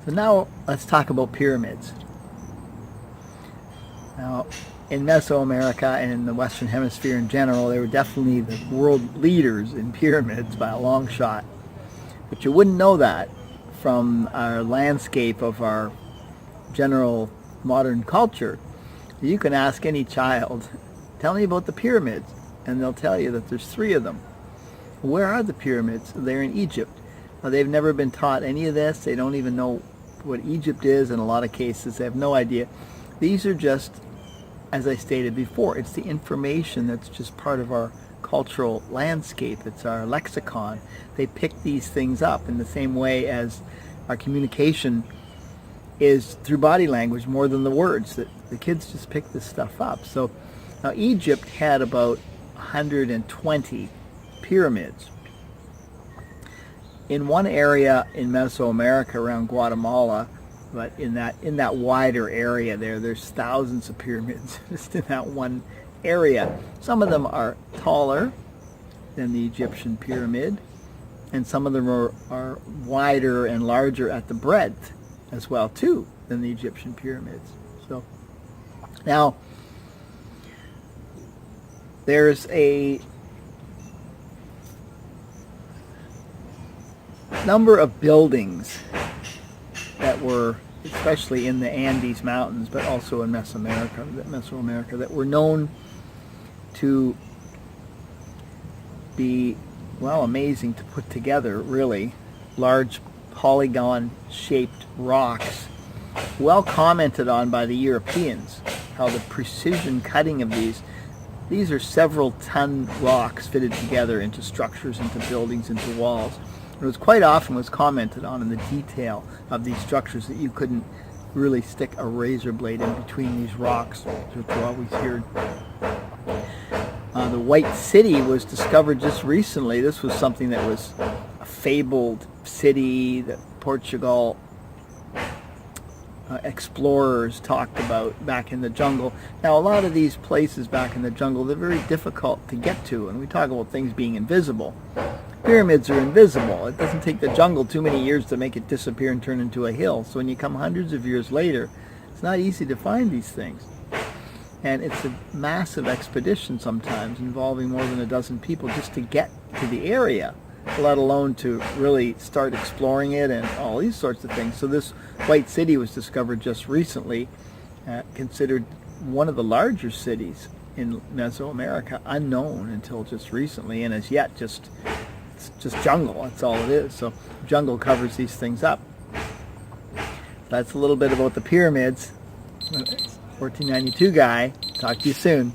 So now let's talk about pyramids. Now, in Mesoamerica and in the Western Hemisphere in general, they were definitely the world leaders in pyramids by a long shot. But you wouldn't know that from our landscape of our general modern culture. You can ask any child, tell me about the pyramids, and they'll tell you that there's 3 of them. Where are the pyramids? They're in Egypt. Now, they've never been taught any of this. They don't even know what Egypt is in a lot of cases. They have no idea. These are just, as I stated before, it's the information that's just part of our cultural landscape. It's our lexicon. They pick these things up in the same way as our communication is through body language more than the words. That the kids just pick this stuff up. So now Egypt had about 120 pyramids. In one area in Mesoamerica around Guatemala, but in that wider area there's thousands of pyramids just in that one area. Some of them are taller than the Egyptian pyramid, and some of them are wider and larger at the breadth as well too than the Egyptian pyramids. So now there's a number of buildings that were, especially in the Andes Mountains, but also in Mesoamerica, that were known to be, well, amazing to put together, really. Large polygon-shaped rocks, well commented on by the Europeans, how the precision cutting of these are several ton rocks fitted together into structures, into buildings, into walls. It was quite often was commented on in the detail of these structures that you couldn't really stick a razor blade in between these rocks, which you always heard. The White City was discovered just recently. This was something that was a fabled city that Portugal explorers talked about back in the jungle. Now, a lot of these places back in the jungle, they're very difficult to get to, and we talk about things being invisible. Pyramids are invisible. It doesn't take the jungle too many years to make it disappear and turn into a hill. So when you come hundreds of years later, it's not easy to find these things. And it's a massive expedition sometimes involving more than a dozen people just to get to the area, let alone to really start exploring it and all these sorts of things. So this White City was discovered just recently, considered one of the larger cities in Mesoamerica, unknown until just recently, and as yet it's just jungle. That's all it is. So jungle covers these things up. That's a little bit about the pyramids. 1492 guy. Talk to you soon.